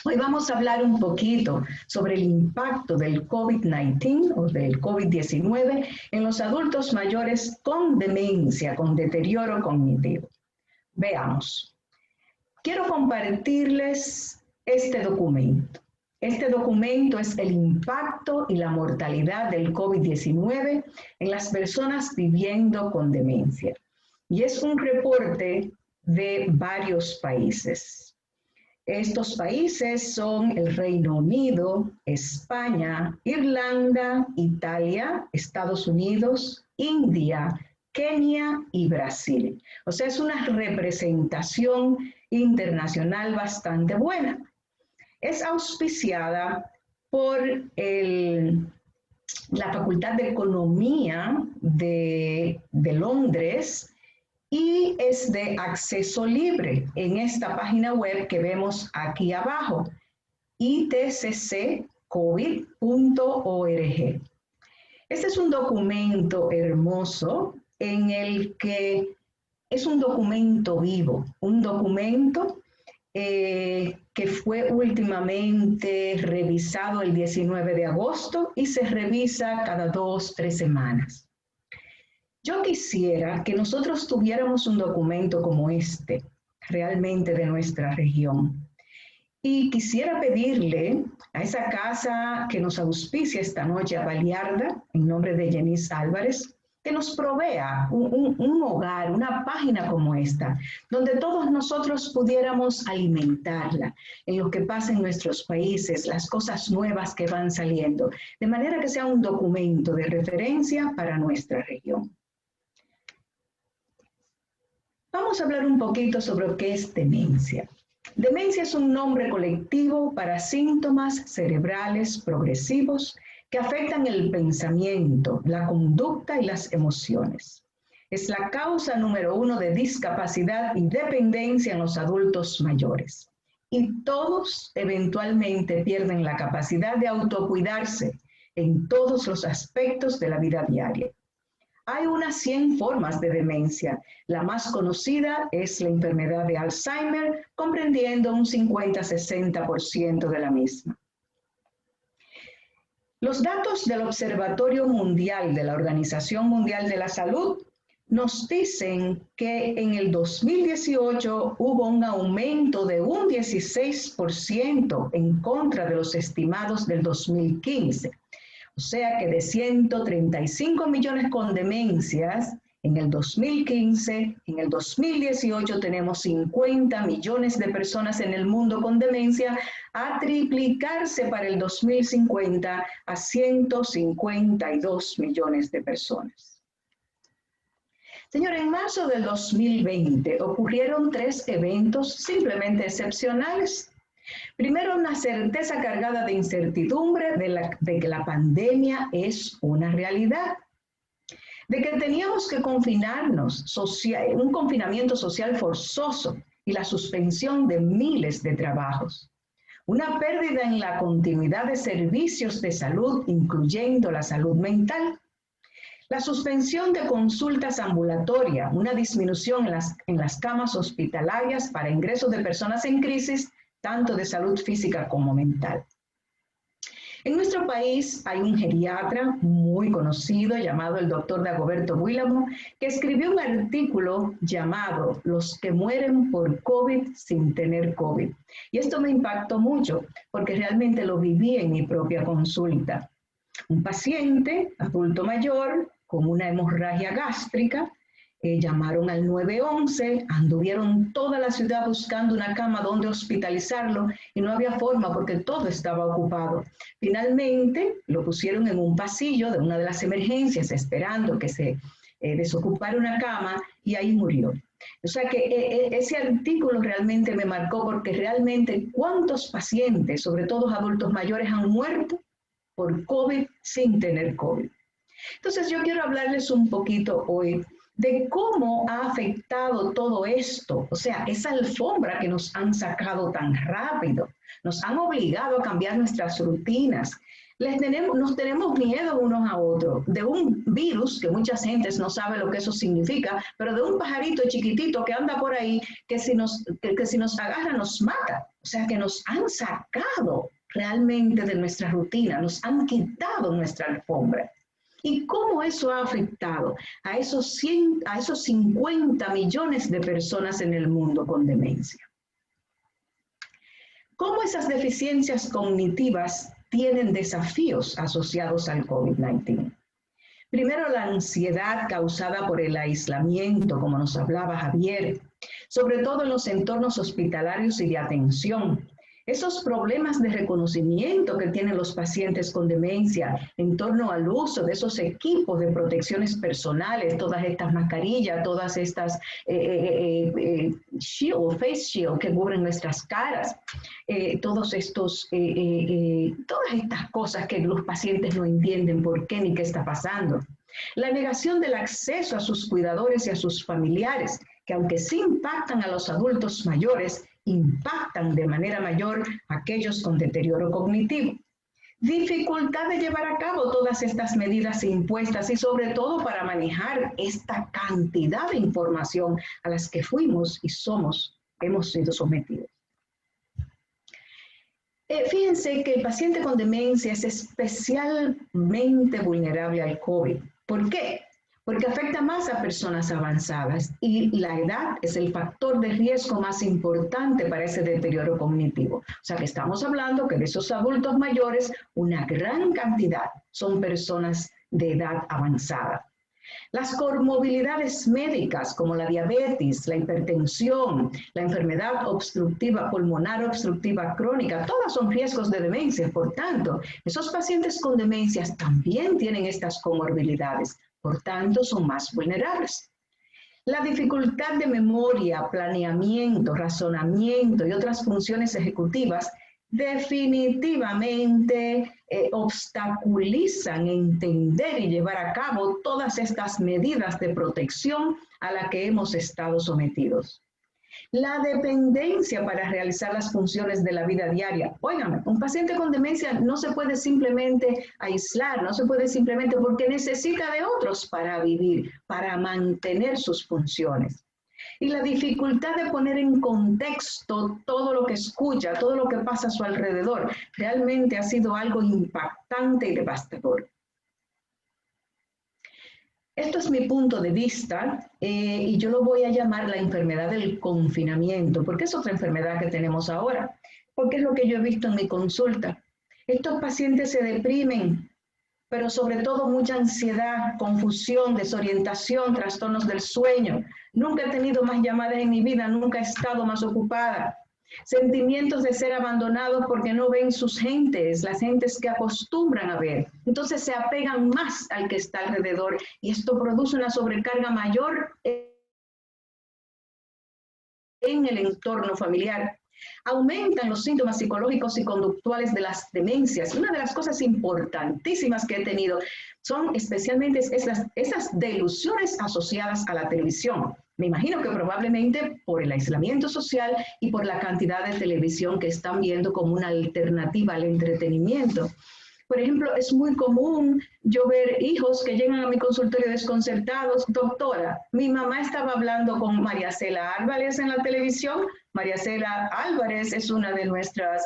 Hoy vamos a hablar un poquito sobre el impacto del COVID-19 o del COVID-19 en los adultos mayores con demencia, con deterioro cognitivo. Veamos. Quiero compartirles este documento. Este documento es el impacto y la mortalidad del COVID-19 en las personas viviendo con demencia. Y es un reporte de varios países. Estos países son el Reino Unido, España, Irlanda, Italia, Estados Unidos, India, Kenia y Brasil. O sea, es una representación internacional bastante buena. Es auspiciada por la Facultad de Economía de Londres, y es de acceso libre en esta página web que vemos aquí abajo, itcccovid.org. Este es un documento hermoso en el que es un documento vivo, un documento que fue últimamente revisado el 19 de agosto y se revisa cada 2 o 3 semanas. Yo quisiera que nosotros tuviéramos un documento como este, realmente de nuestra región. Y quisiera pedirle a esa casa que nos auspicia esta noche, a Baliarda, en nombre de Janice Álvarez, que nos provea un hogar, una página como esta, donde todos nosotros pudiéramos alimentarla en lo que pasa en nuestros países, las cosas nuevas que van saliendo, de manera que sea un documento de referencia para nuestra región. Vamos a hablar un poquito sobre qué es demencia. Demencia es un nombre colectivo para síntomas cerebrales progresivos que afectan el pensamiento, la conducta y las emociones. Es la causa número 1 de discapacidad y dependencia en los adultos mayores. Y todos eventualmente pierden la capacidad de autocuidarse en todos los aspectos de la vida diaria. Hay unas 100 formas de demencia. La más conocida es la enfermedad de Alzheimer, comprendiendo un 50-60% de la misma. Los datos del Observatorio Mundial de la Organización Mundial de la Salud nos dicen que en el 2018 hubo un aumento de un 16% en contra de los estimados del 2015. O sea que de 135 millones con demencias en el 2015, en el 2018 tenemos 50 millones de personas en el mundo con demencia, a triplicarse para el 2050 a 152 millones de personas. Señor, en marzo del 2020 ocurrieron 3 eventos simplemente excepcionales. Primero, una certeza cargada de incertidumbre de que la pandemia es una realidad, de que teníamos que confinarnos, un confinamiento social forzoso y la suspensión de miles de trabajos. Una pérdida en la continuidad de servicios de salud, incluyendo la salud mental. La suspensión de consultas ambulatorias, una disminución en las camas hospitalarias para ingresos de personas en crisis, tanto de salud física como mental. En nuestro país hay un geriatra muy conocido llamado el doctor Dagoberto Buílamo, que escribió un artículo llamado Los que mueren por COVID sin tener COVID. Y esto me impactó mucho porque realmente lo viví en mi propia consulta. Un paciente adulto mayor con una hemorragia gástrica, llamaron al 911, anduvieron toda la ciudad buscando una cama donde hospitalizarlo y no había forma porque todo estaba ocupado. Finalmente lo pusieron en un pasillo de una de las emergencias esperando que se desocupara una cama y ahí murió. O sea que ese artículo realmente me marcó porque realmente cuántos pacientes, sobre todo adultos mayores, han muerto por COVID sin tener COVID. Entonces yo quiero hablarles un poquito hoy de cómo ha afectado todo esto, o sea, esa alfombra que nos han sacado tan rápido, nos han obligado a cambiar nuestras rutinas, Nos tenemos miedo unos a otros, de un virus, que mucha gente no sabe lo que eso significa, pero de un pajarito chiquitito que anda por ahí, que si nos agarra nos mata. O sea, que nos han sacado realmente de nuestra rutina, nos han quitado nuestra alfombra. ¿Y cómo eso ha afectado a esos 50 millones de personas en el mundo con demencia? ¿Cómo esas deficiencias cognitivas tienen desafíos asociados al COVID-19? Primero, la ansiedad causada por el aislamiento, como nos hablaba Javier, sobre todo en los entornos hospitalarios y de atención. Esos problemas de reconocimiento que tienen los pacientes con demencia en torno al uso de esos equipos de protecciones personales, todas estas mascarillas, todas estas face shield que cubren nuestras caras, todas estas cosas que los pacientes no entienden por qué ni qué está pasando. La negación del acceso a sus cuidadores y a sus familiares, que aunque sí impactan a los adultos mayores, impactan de manera mayor a aquellos con deterioro cognitivo. Dificultad de llevar a cabo todas estas medidas impuestas y sobre todo para manejar esta cantidad de información a las que fuimos y hemos sido sometidos. Fíjense que el paciente con demencia es especialmente vulnerable al COVID. ¿Por qué? Porque afecta más a personas avanzadas y la edad es el factor de riesgo más importante para ese deterioro cognitivo. O sea que estamos hablando que de esos adultos mayores, una gran cantidad son personas de edad avanzada. Las comorbilidades médicas como la diabetes, la hipertensión, la enfermedad obstructiva, pulmonar obstructiva crónica, todas son riesgos de demencia. Por tanto, esos pacientes con demencias también tienen estas comorbilidades. Por tanto, son más vulnerables. La dificultad de memoria, planeamiento, razonamiento y otras funciones ejecutivas definitivamente obstaculizan entender y llevar a cabo todas estas medidas de protección a las que hemos estado sometidos. La dependencia para realizar las funciones de la vida diaria. Óigame, un paciente con demencia no se puede simplemente aislar, no se puede simplemente porque necesita de otros para vivir, para mantener sus funciones. Y la dificultad de poner en contexto todo lo que escucha, todo lo que pasa a su alrededor, realmente ha sido algo impactante y devastador. Esto es mi punto de vista y yo lo voy a llamar la enfermedad del confinamiento, porque es otra enfermedad que tenemos ahora, porque es lo que yo he visto en mi consulta. Estos pacientes se deprimen, pero sobre todo mucha ansiedad, confusión, desorientación, trastornos del sueño. Nunca he tenido más llamadas en mi vida, nunca he estado más ocupada. Sentimientos de ser abandonados porque no ven sus gentes, las gentes que acostumbran a ver. Entonces se apegan más al que está alrededor y esto produce una sobrecarga mayor en el entorno familiar. Aumentan los síntomas psicológicos y conductuales de las demencias. Una de las cosas importantísimas que he tenido son especialmente esas delusiones asociadas a la televisión. Me imagino que probablemente por el aislamiento social y por la cantidad de televisión que están viendo como una alternativa al entretenimiento. Por ejemplo, es muy común yo ver hijos que llegan a mi consultorio desconcertados. Doctora, mi mamá estaba hablando con María Cela Álvarez en la televisión. María Cela Álvarez es una de nuestras,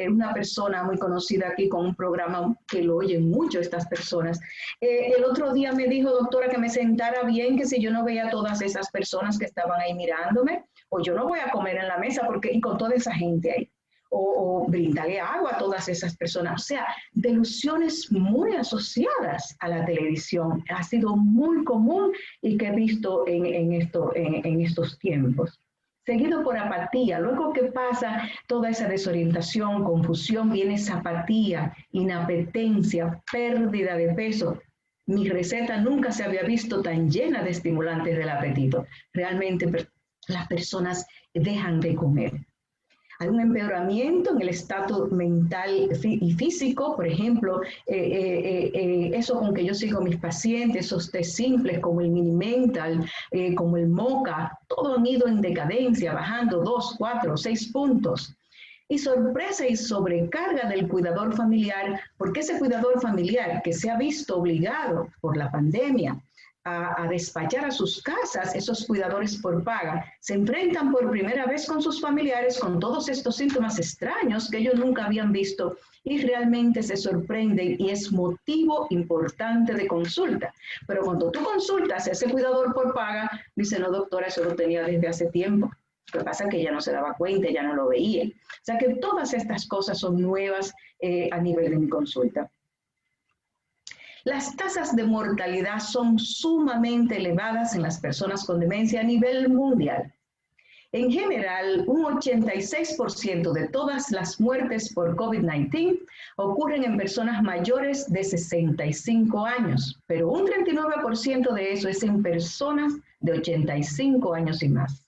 una persona muy conocida aquí con un programa que lo oyen mucho estas personas. El otro día me dijo, doctora, que me sentara bien, que si yo no veía a todas esas personas que estaban ahí mirándome, o yo no voy a comer en la mesa porque y con toda esa gente ahí. O brindarle agua a todas esas personas. O sea, delusiones muy asociadas a la televisión. Ha sido muy común y que he visto en estos tiempos. Seguido por apatía. Luego que pasa toda esa desorientación, confusión, viene esa apatía, inapetencia, pérdida de peso. Mi receta nunca se había visto tan llena de estimulantes del apetito. Realmente las personas dejan de comer. Hay un empeoramiento en el estado mental y físico, por ejemplo, eso con que yo sigo a mis pacientes, esos test simples como el Mini Mental, como el MOCA, todo han ido en decadencia, bajando 2, 4, 6 puntos. y sorpresa y sobrecarga del cuidador familiar, porque ese cuidador familiar que se ha visto obligado por la pandemia a despachar a sus casas, esos cuidadores por paga, se enfrentan por primera vez con sus familiares con todos estos síntomas extraños que ellos nunca habían visto y realmente se sorprenden y es motivo importante de consulta. Pero cuando tú consultas a ese cuidador por paga, dice, no doctora, eso lo tenía desde hace tiempo. Lo que pasa es que ella no se daba cuenta, ya no lo veía. O sea que todas estas cosas son nuevas a nivel de mi consulta. Las tasas de mortalidad son sumamente elevadas en las personas con demencia a nivel mundial. En general, un 86% de todas las muertes por COVID-19 ocurren en personas mayores de 65 años, pero un 39% de eso es en personas de 85 años y más.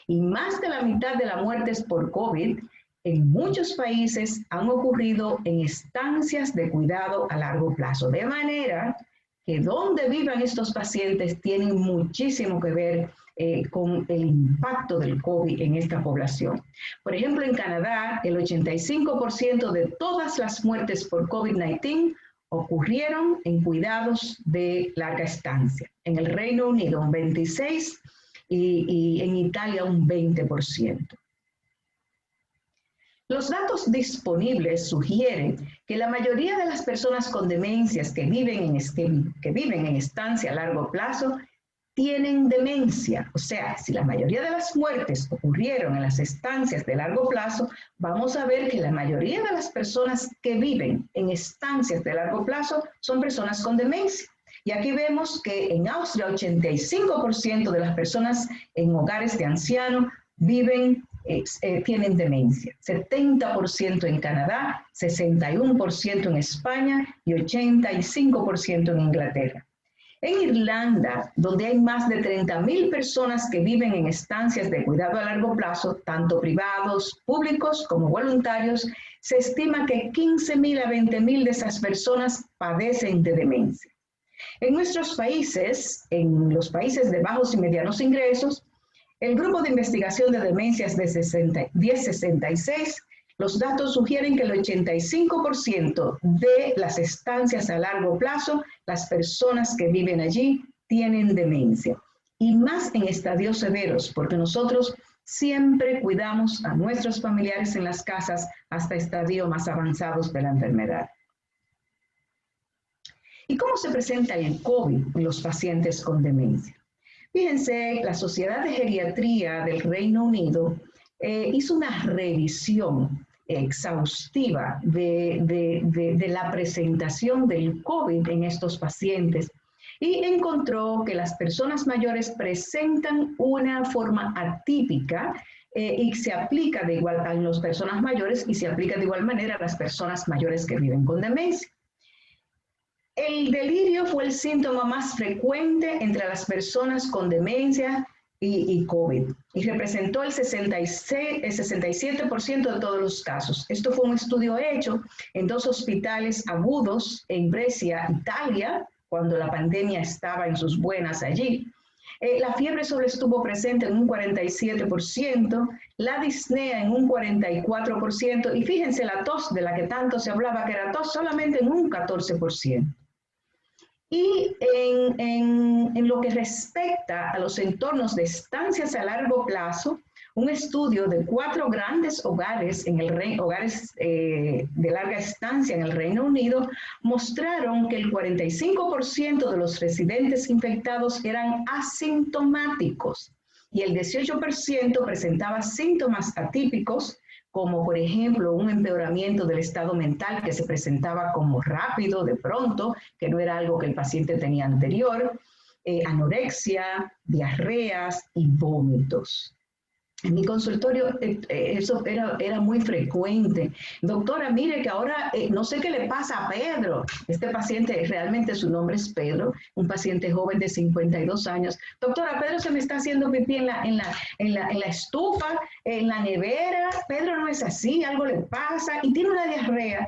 Y más de la mitad de las muertes por COVID en muchos países han ocurrido en estancias de cuidado a largo plazo, de manera que donde vivan estos pacientes tienen muchísimo que ver con el impacto del COVID en esta población. Por ejemplo, en Canadá, el 85% de todas las muertes por COVID-19 ocurrieron en cuidados de larga estancia. En el Reino Unido, un 26% y en Italia, un 20%. Los datos disponibles sugieren que la mayoría de las personas con demencias que viven en estancia a largo plazo tienen demencia. O sea, si la mayoría de las muertes ocurrieron en las estancias de largo plazo, vamos a ver que la mayoría de las personas que viven en estancias de largo plazo son personas con demencia. Y aquí vemos que en Austria 85% de las personas en hogares de ancianos tienen demencia, 70% en Canadá, 61% en España y 85% en Inglaterra. En Irlanda, donde hay más de 30.000 personas que viven en estancias de cuidado a largo plazo, tanto privados, públicos como voluntarios, se estima que 15.000 a 20.000 de esas personas padecen de demencia. En nuestros países, en los países de bajos y medianos ingresos, el Grupo de Investigación de Demencias de 1066, los datos sugieren que el 85% de las estancias a largo plazo, las personas que viven allí tienen demencia. Y más en estadios severos, porque nosotros siempre cuidamos a nuestros familiares en las casas hasta estadios más avanzados de la enfermedad. ¿Y cómo se presenta el COVID en los pacientes con demencia? Fíjense, la Sociedad de Geriatría del Reino Unido hizo una revisión exhaustiva de la presentación del COVID en estos pacientes y encontró que las personas mayores presentan una forma atípica y se aplica de igual a las personas mayores y se aplica de igual manera a las personas mayores que viven con demencia. El delirio fue el síntoma más frecuente entre las personas con demencia y COVID y representó el 67% de todos los casos. Esto fue un estudio hecho en 2 hospitales agudos en Brescia, Italia, cuando la pandemia estaba en sus buenas allí. La fiebre solo estuvo presente en un 47%, la disnea en un 44% y fíjense la tos de la que tanto se hablaba que era tos solamente en un 14%. Y en lo que respecta a los entornos de estancias a largo plazo, un estudio de 4 grandes hogares, hogares de larga estancia en el Reino Unido, mostraron que el 45% de los residentes infectados eran asintomáticos y el 18% presentaba síntomas atípicos, como por ejemplo un empeoramiento del estado mental que se presentaba como rápido, de pronto, que no era algo que el paciente tenía anterior, anorexia, diarreas y vómitos. En mi consultorio eso era muy frecuente. Doctora, mire que ahora no sé qué le pasa a Pedro. Este paciente, realmente su nombre es Pedro, un paciente joven de 52 años. Doctora, Pedro se me está haciendo pipí en la estufa, en la nevera. Pedro no es así, algo le pasa y tiene una diarrea.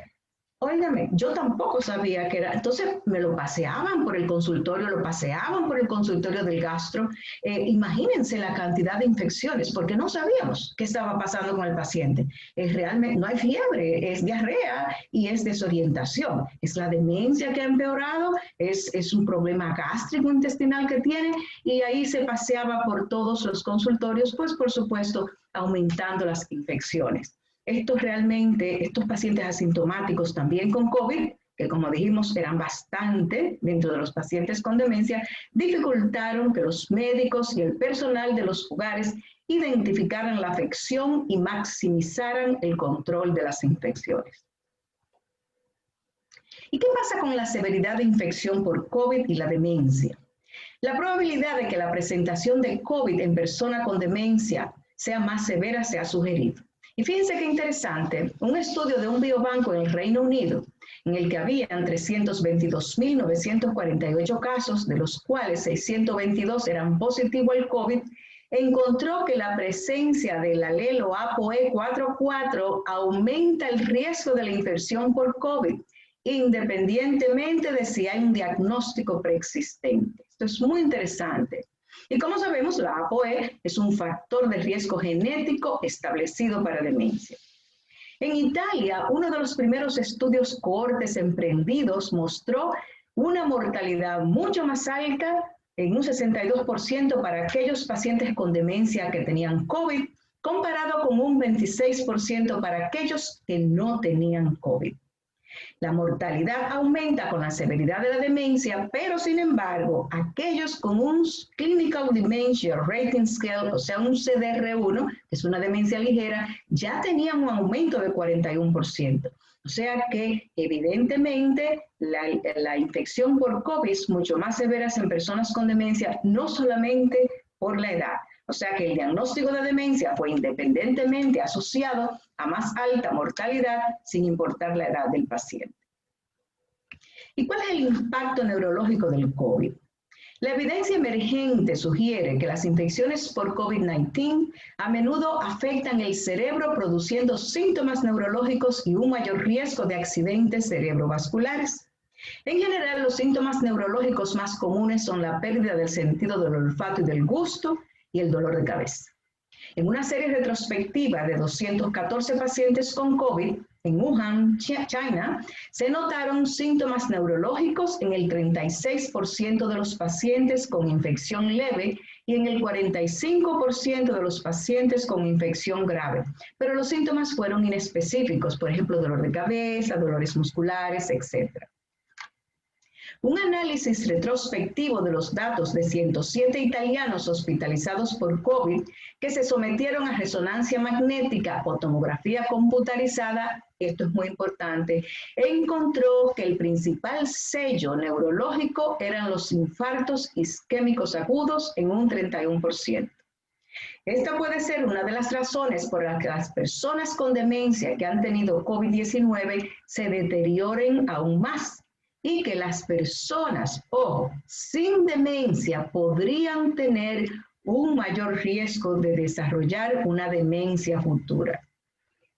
Óigame, yo tampoco sabía que era. Entonces me lo paseaban por el consultorio, lo paseaban por el consultorio del gastro. Imagínense la cantidad de infecciones, porque no sabíamos qué estaba pasando con el paciente. Realmente no hay fiebre, es diarrea y es desorientación. Es la demencia que ha empeorado, es un problema gástrico intestinal que tiene, y ahí se paseaba por todos los consultorios, pues por supuesto aumentando las infecciones. Estos pacientes asintomáticos también con COVID, que como dijimos eran bastante dentro de los pacientes con demencia, dificultaron que los médicos y el personal de los hogares identificaran la afección y maximizaran el control de las infecciones. ¿Y qué pasa con la severidad de infección por COVID y la demencia? La probabilidad de que la presentación de COVID en persona con demencia sea más severa se ha sugerido. Y fíjense qué interesante, un estudio de un biobanco en el Reino Unido, en el que habían 322.948 casos, de los cuales 622 eran positivos al COVID, encontró que la presencia del alelo ApoE44 aumenta el riesgo de la infección por COVID, independientemente de si hay un diagnóstico preexistente. Esto es muy interesante. Y como sabemos, la ApoE es un factor de riesgo genético establecido para demencia. En Italia, uno de los primeros estudios cohortes emprendidos mostró una mortalidad mucho más alta, en un 62% para aquellos pacientes con demencia que tenían COVID, comparado con un 26% para aquellos que no tenían COVID. La mortalidad aumenta con la severidad de la demencia, pero sin embargo, aquellos con un Clinical Dementia Rating Scale, o sea, un CDR1, que es una demencia ligera, ya tenían un aumento de 41%. O sea que evidentemente la infección por COVID es mucho más severa en personas con demencia, no solamente por la edad. O sea que el diagnóstico de demencia fue independentemente asociado a más alta mortalidad sin importar la edad del paciente. ¿Y cuál es el impacto neurológico del COVID? La evidencia emergente sugiere que las infecciones por COVID-19 a menudo afectan el cerebro produciendo síntomas neurológicos y un mayor riesgo de accidentes cerebrovasculares. En general, los síntomas neurológicos más comunes son la pérdida del sentido del olfato y del gusto y el dolor de cabeza. En una serie retrospectiva de 214 pacientes con COVID en Wuhan, China, se notaron síntomas neurológicos en el 36% de los pacientes con infección leve y en el 45% de los pacientes con infección grave, pero los síntomas fueron inespecíficos, por ejemplo, dolor de cabeza, dolores musculares, etc. Un análisis retrospectivo de los datos de 107 italianos hospitalizados por COVID que se sometieron a resonancia magnética o tomografía computarizada, esto es muy importante, encontró que el principal sello neurológico eran los infartos isquémicos agudos en un 31%. Esta puede ser una de las razones por las que las personas con demencia que han tenido COVID-19 se deterioren aún más, y que las personas, sin demencia podrían tener un mayor riesgo de desarrollar una demencia futura.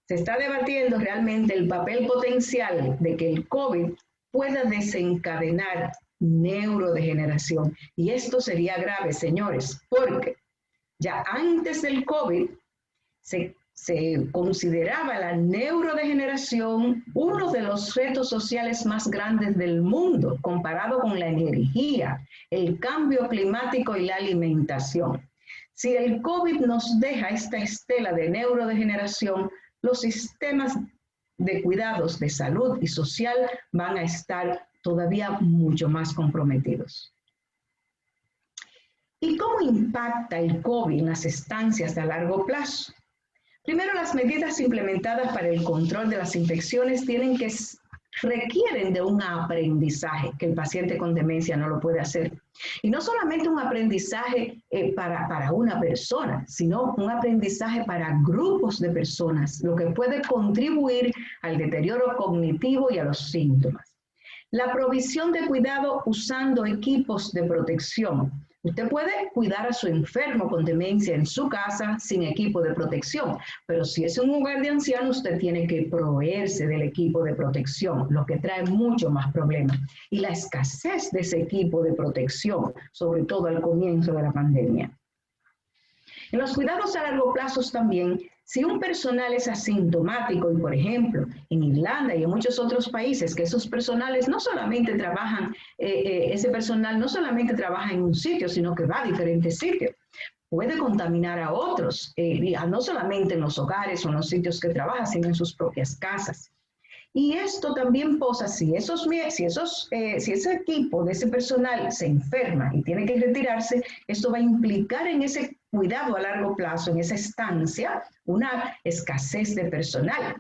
Se está debatiendo realmente el papel potencial de que el COVID pueda desencadenar neurodegeneración. Y esto sería grave, señores, porque ya antes del COVID se consideraba la neurodegeneración uno de los retos sociales más grandes del mundo, comparado con la energía, el cambio climático y la alimentación. Si el COVID nos deja esta estela de neurodegeneración, los sistemas de cuidados de salud y social van a estar todavía mucho más comprometidos. ¿Y cómo impacta el COVID en las estancias a largo plazo? Primero, las medidas implementadas para el control de las infecciones requieren de un aprendizaje que el paciente con demencia no lo puede hacer. Y no solamente un aprendizaje para una persona, sino un aprendizaje para grupos de personas, lo que puede contribuir al deterioro cognitivo y a los síntomas. La provisión de cuidado usando equipos de protección, Usted puede cuidar a su enfermo con demencia en su casa sin equipo de protección, pero si es un hogar de ancianos, usted tiene que proveerse del equipo de protección, lo que trae mucho más problemas. Y la escasez de ese equipo de protección, sobre todo al comienzo de la pandemia. En los cuidados a largo plazo también, si un personal es asintomático y, por ejemplo, en Irlanda y en muchos otros países, que esos personales no solamente trabajan, ese personal no solamente trabaja en un sitio, sino que va a diferentes sitios, puede contaminar a otros, no solamente en los hogares o en los sitios que trabaja, sino en sus propias casas. Y esto también posa, si ese equipo de ese personal se enferma y tiene que retirarse, esto va a implicar en ese cuidado a largo plazo, en esa estancia, una escasez de personal.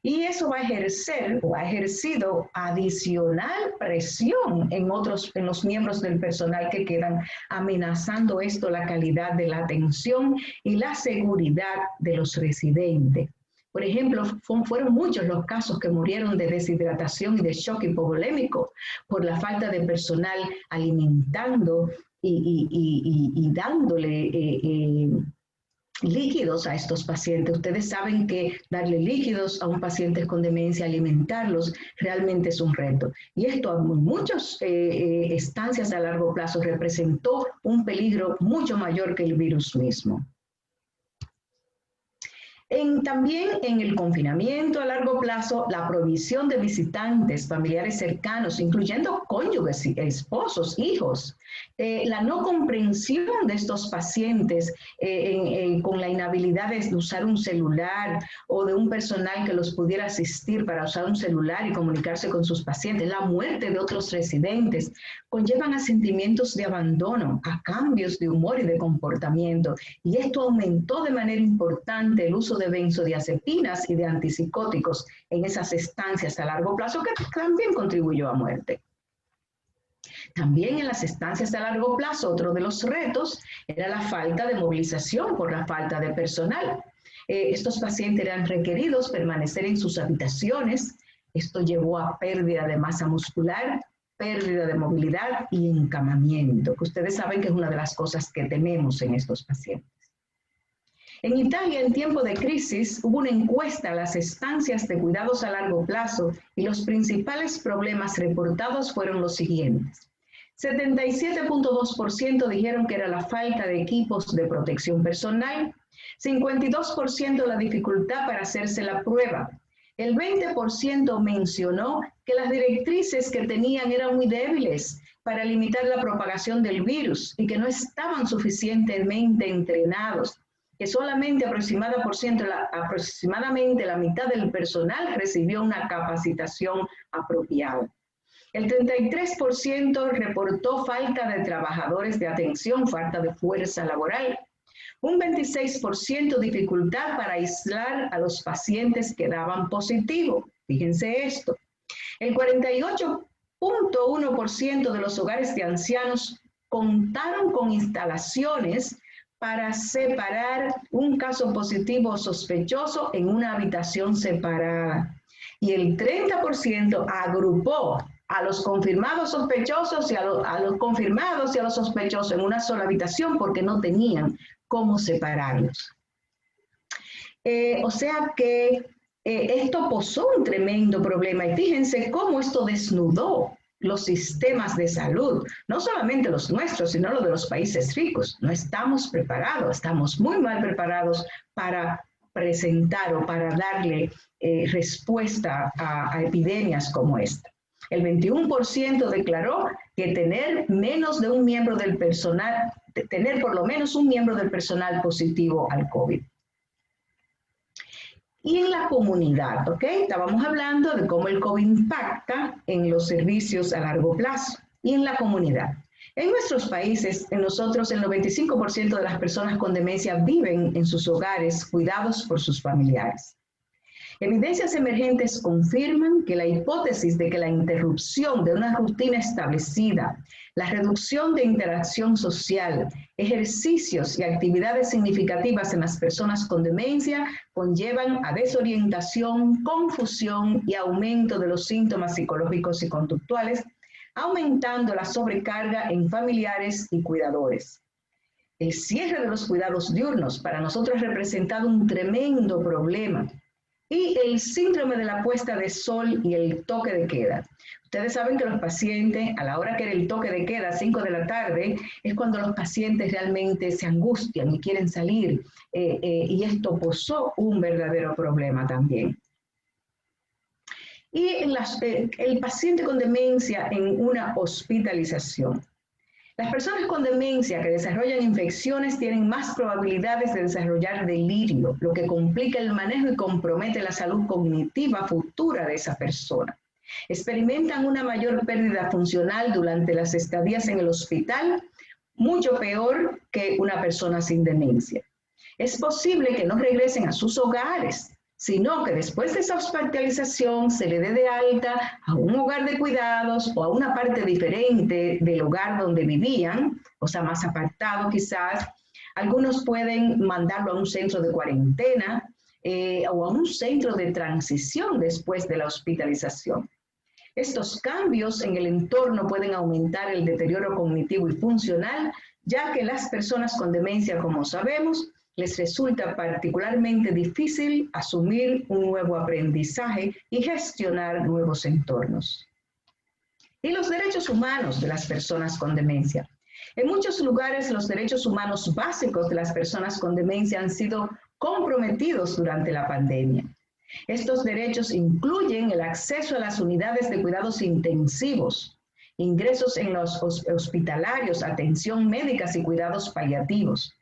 Y eso va a ejercer o ha ejercido adicional presión en los miembros del personal que quedan, amenazando esto la calidad de la atención y la seguridad de los residentes. Por ejemplo, fueron muchos los casos que murieron de deshidratación y de shock hipovolémico por la falta de personal alimentando y dándole líquidos a estos pacientes. Ustedes saben que darle líquidos a un paciente con demencia, alimentarlos, realmente es un reto. Y esto en muchas estancias a largo plazo representó un peligro mucho mayor que el virus mismo. También en el confinamiento a largo plazo, la provisión de visitantes, familiares cercanos, incluyendo cónyuges, esposos, hijos, la no comprensión de estos pacientes con la inhabilidad de usar un celular o de un personal que los pudiera asistir para usar un celular y comunicarse con sus pacientes, la muerte de otros residentes, conllevan a sentimientos de abandono, a cambios de humor y de comportamiento. Y esto aumentó de manera importante el uso de benzodiazepinas y de antipsicóticos en esas estancias a largo plazo, que también contribuyó a muerte. También en las estancias a largo plazo, otro de los retos era la falta de movilización por la falta de personal. Estos pacientes eran requeridos permanecer en sus habitaciones. Esto llevó a pérdida de masa muscular, pérdida de movilidad y encamamiento, que ustedes saben que es una de las cosas que tememos en estos pacientes. En Italia, en tiempo de crisis, hubo una encuesta a las estancias de cuidados a largo plazo y los principales problemas reportados fueron los siguientes. 77.2% dijeron que era la falta de equipos de protección personal, 52% la dificultad para hacerse la prueba, el 20% mencionó que las directrices que tenían eran muy débiles para limitar la propagación del virus y que no estaban suficientemente entrenados, que solamente aproximadamente la mitad del personal recibió una capacitación apropiada. El 33% reportó falta de trabajadores de atención, falta de fuerza laboral. Un 26% dificultad para aislar a los pacientes que daban positivo. Fíjense esto. El 48.1% de los hogares de ancianos contaron con instalaciones para separar un caso positivo o sospechoso en una habitación separada. Y el 30% agrupó a los confirmados sospechosos y a los confirmados y a los sospechosos en una sola habitación porque no tenían cómo separarlos. O sea que esto posó un tremendo problema y fíjense cómo esto desnudó los sistemas de salud, no solamente los nuestros, sino los de los países ricos. No estamos preparados, estamos muy mal preparados para presentar o para darle respuesta a epidemias como esta. El 21% declaró que tener menos de un miembro del personal, tener por lo menos un miembro del personal positivo al COVID. Y en la comunidad, ¿ok? Estábamos hablando de cómo el COVID impacta en los servicios a largo plazo y en la comunidad. En nuestros países, en nosotros, el 95% de las personas con demencia viven en sus hogares cuidados por sus familiares. Evidencias emergentes confirman que la hipótesis de que la interrupción de una rutina establecida, la reducción de interacción social, ejercicios y actividades significativas en las personas con demencia conllevan a desorientación, confusión y aumento de los síntomas psicológicos y conductuales, aumentando la sobrecarga en familiares y cuidadores. El cierre de los cuidados diurnos para nosotros ha representado un tremendo problema. Y el síndrome de la puesta de sol y el toque de queda. Ustedes saben que los pacientes, a la hora que era el toque de queda, 5 de la tarde, es cuando los pacientes realmente se angustian y quieren salir. Y esto posó un verdadero problema también. Y el paciente con demencia en una hospitalización. Las personas con demencia que desarrollan infecciones tienen más probabilidades de desarrollar delirio, lo que complica el manejo y compromete la salud cognitiva futura de esa persona. Experimentan una mayor pérdida funcional durante las estadías en el hospital, mucho peor que una persona sin demencia. Es posible que no regresen a sus hogares, sino que después de esa hospitalización se le dé de alta a un hogar de cuidados o a una parte diferente del hogar donde vivían, o sea, más apartado quizás. Algunos pueden mandarlo a un centro de cuarentena o a un centro de transición después de la hospitalización. Estos cambios en el entorno pueden aumentar el deterioro cognitivo y funcional, ya que las personas con demencia, como sabemos, les resulta particularmente difícil asumir un nuevo aprendizaje y gestionar nuevos entornos. Y los derechos humanos de las personas con demencia. En muchos lugares, los derechos humanos básicos de las personas con demencia han sido comprometidos durante la pandemia. Estos derechos incluyen el acceso a las unidades de cuidados intensivos, ingresos en los hospitalarios, atención médica y cuidados paliativos.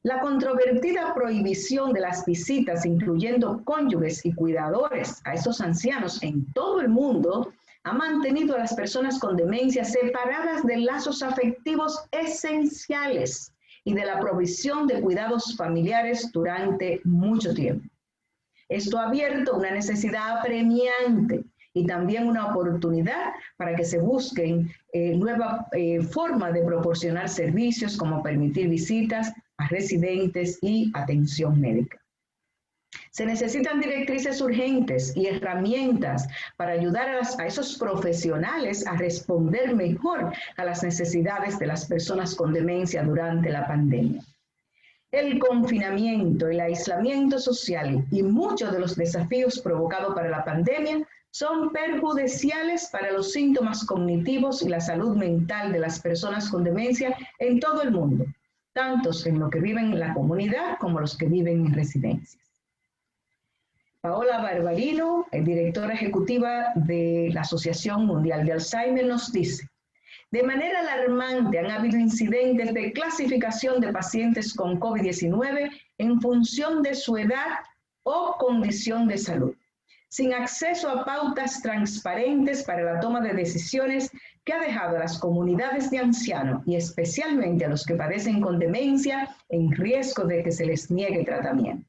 La controvertida prohibición de las visitas, incluyendo cónyuges y cuidadores a esos ancianos en todo el mundo, ha mantenido a las personas con demencia separadas de lazos afectivos esenciales y de la provisión de cuidados familiares durante mucho tiempo. Esto ha abierto una necesidad apremiante y también una oportunidad para que se busquen nuevas formas de proporcionar servicios como permitir visitas a residentes y atención médica. Se necesitan directrices urgentes y herramientas para ayudar a esos profesionales a responder mejor a las necesidades de las personas con demencia durante la pandemia. El confinamiento, el aislamiento social y muchos de los desafíos provocados para la pandemia son perjudiciales para los síntomas cognitivos y la salud mental de las personas con demencia en todo el mundo, tanto en los que viven en la comunidad como los que viven en residencias. Paola Barbarino, directora ejecutiva de la Asociación Mundial de Alzheimer, nos dice: de manera alarmante han habido incidentes de clasificación de pacientes con COVID-19 en función de su edad o condición de salud, sin acceso a pautas transparentes para la toma de decisiones, que ha dejado a las comunidades de ancianos y especialmente a los que padecen con demencia en riesgo de que se les niegue tratamiento.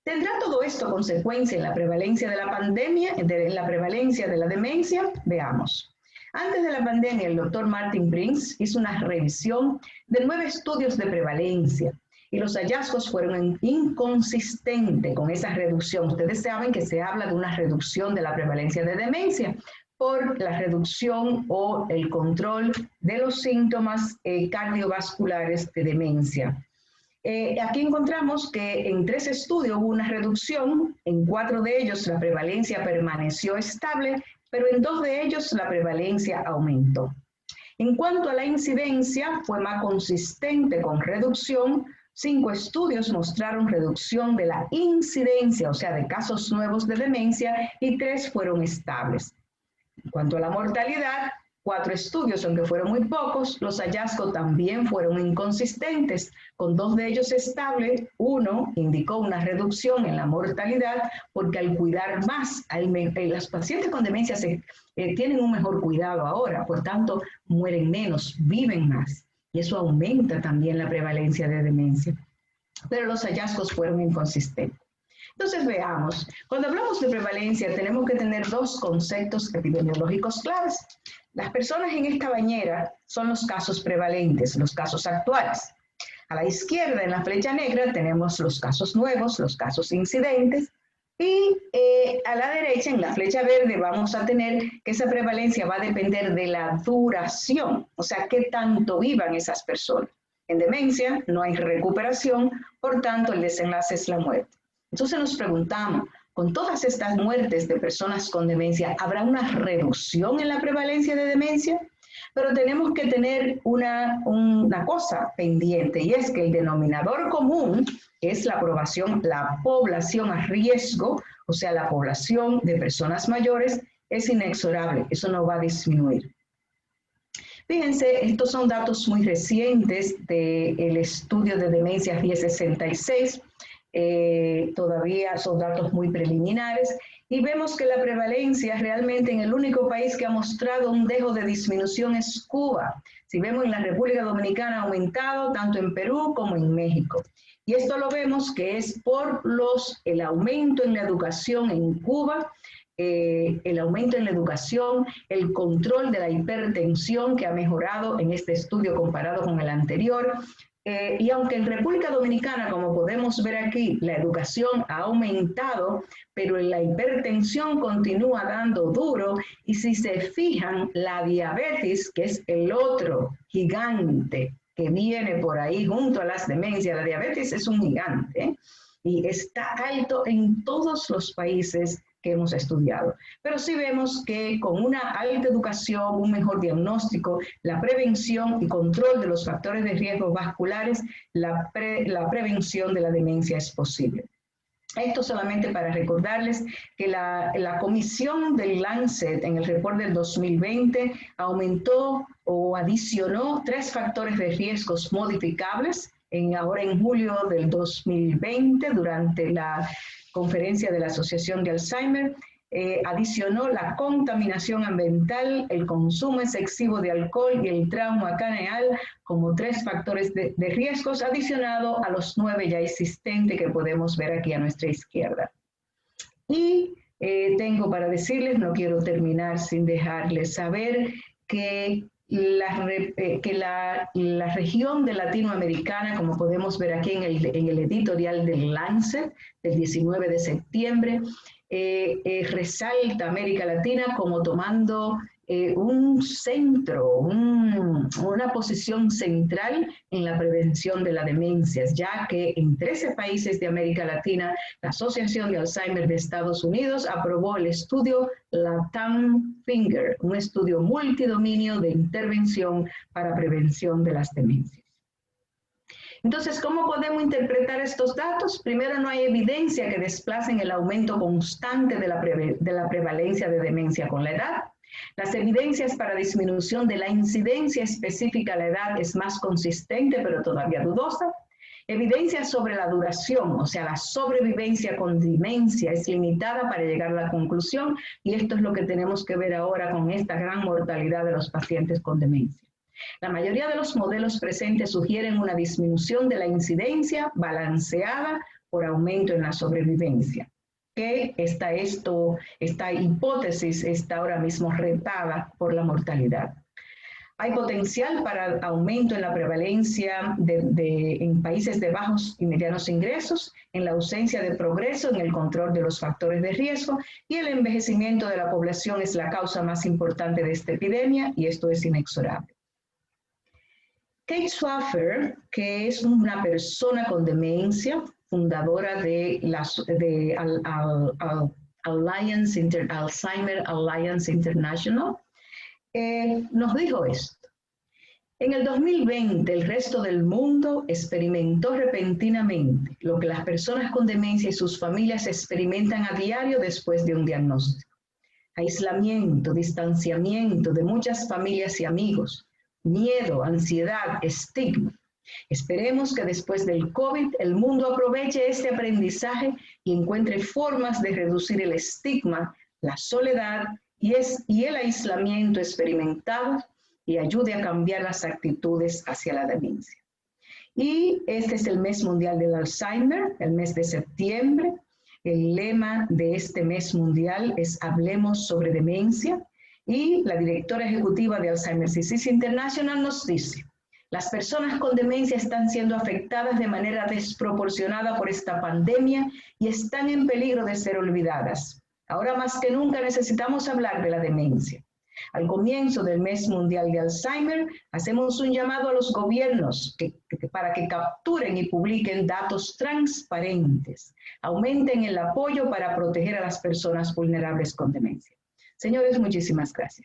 ¿Tendrá todo esto consecuencia en la prevalencia de la pandemia, en la prevalencia de la demencia? Veamos. Antes de la pandemia, el doctor Martin Prince hizo una revisión de 9 estudios de prevalencia y los hallazgos fueron inconsistentes con esa reducción. Ustedes saben que se habla de una reducción de la prevalencia de demencia por la reducción o el control de los síntomas cardiovasculares de demencia. Aquí encontramos que en 3 estudios hubo una reducción, en 4 de ellos la prevalencia permaneció estable, pero en 2 de ellos la prevalencia aumentó. En cuanto a la incidencia, fue más consistente con reducción. 5 estudios mostraron reducción de la incidencia, o sea, de casos nuevos de demencia, y 3 fueron estables. En cuanto a la mortalidad, 4 estudios, aunque fueron muy pocos, los hallazgos también fueron inconsistentes, con 2 de ellos estables. 1 indicó una reducción en la mortalidad porque al cuidar más, los pacientes con demencia tienen un mejor cuidado ahora, por tanto mueren menos, viven más, y eso aumenta también la prevalencia de demencia. Pero los hallazgos fueron inconsistentes. Entonces veamos, cuando hablamos de prevalencia tenemos que tener 2 conceptos epidemiológicos claves. Las personas en esta bañera son los casos prevalentes, los casos actuales. A la izquierda, en la flecha negra, tenemos los casos nuevos, los casos incidentes, Y a la derecha, en la flecha verde, vamos a tener que esa prevalencia va a depender de la duración, o sea, qué tanto vivan esas personas. En demencia no hay recuperación, por tanto el desenlace es la muerte. Entonces nos preguntamos, con todas estas muertes de personas con demencia, ¿habrá una reducción en la prevalencia de demencia? Pero tenemos que tener una cosa pendiente, y es que el denominador común es la población a riesgo, o sea, la población de personas mayores, es inexorable, eso no va a disminuir. Fíjense, estos son datos muy recientes del estudio de demencia GIE-66, todavía son datos muy preliminares, y vemos que la prevalencia realmente en el único país que ha mostrado un dejo de disminución es Cuba. Si vemos en la República Dominicana ha aumentado tanto en Perú como en México. Y esto lo vemos que es por el aumento en la educación en Cuba, el aumento en la educación, el control de la hipertensión que ha mejorado en este estudio comparado con el anterior. Y aunque en República Dominicana, como podemos ver aquí, la educación ha aumentado, pero la hipertensión continúa dando duro, y si se fijan, la diabetes, que es el otro gigante que viene por ahí junto a las demencias, la diabetes es un gigante, y está alto en todos los países que hemos estudiado. Pero sí vemos que con una alta educación, un mejor diagnóstico, la prevención y control de los factores de riesgo vasculares, la prevención de la demencia es posible. Esto solamente para recordarles que la comisión del Lancet en el reporte del 2020 aumentó o adicionó 3 factores de riesgos modificables ahora en julio del 2020 durante la conferencia de la Asociación de Alzheimer. Adicionó la contaminación ambiental, el consumo excesivo de alcohol y el trauma craneal como 3 factores de riesgos, adicionado a los 9 ya existentes que podemos ver aquí a nuestra izquierda. Y tengo para decirles, no quiero terminar sin dejarles saber que la región de Latinoamericana, como podemos ver aquí en el editorial del Lancet del 19 de septiembre, resalta América Latina como tomando un centro, una posición central en la prevención de las demencias, ya que en 13 países de América Latina, la Asociación de Alzheimer de Estados Unidos aprobó el estudio LATAM Finger, un estudio multidominio de intervención para prevención de las demencias. Entonces, ¿cómo podemos interpretar estos datos? Primero, no hay evidencia que desplacen el aumento constante de la prevalencia de demencia con la edad. Las evidencias para disminución de la incidencia específica a la edad es más consistente, pero todavía dudosa. Evidencia sobre la duración, o sea, la sobrevivencia con demencia es limitada para llegar a la conclusión, y esto es lo que tenemos que ver ahora con esta gran mortalidad de los pacientes con demencia. La mayoría de los modelos presentes sugieren una disminución de la incidencia balanceada por aumento en la sobrevivencia. Que esta hipótesis está ahora mismo retada por la mortalidad. Hay potencial para aumento en la prevalencia en países de bajos y medianos ingresos, en la ausencia de progreso en el control de los factores de riesgo, y el envejecimiento de la población es la causa más importante de esta epidemia, y esto es inexorable. Kate Swaffer, que es una persona con demencia, fundadora de Alzheimer Alliance International, nos dijo esto. En el 2020, el resto del mundo experimentó repentinamente lo que las personas con demencia y sus familias experimentan a diario después de un diagnóstico. Aislamiento, distanciamiento de muchas familias y amigos, miedo, ansiedad, estigma. Esperemos que después del COVID el mundo aproveche este aprendizaje y encuentre formas de reducir el estigma, la soledad y el aislamiento experimentado, y ayude a cambiar las actitudes hacia la demencia. Y este es el mes mundial del Alzheimer, el mes de septiembre. El lema de este mes mundial es Hablemos sobre demencia. Y la directora ejecutiva de Alzheimer's Disease International nos dice: Las personas con demencia están siendo afectadas de manera desproporcionada por esta pandemia y están en peligro de ser olvidadas. Ahora más que nunca necesitamos hablar de la demencia. Al comienzo del Mes Mundial de Alzheimer, hacemos un llamado a los gobiernos para que capturen y publiquen datos transparentes, aumenten el apoyo para proteger a las personas vulnerables con demencia. Señores, muchísimas gracias.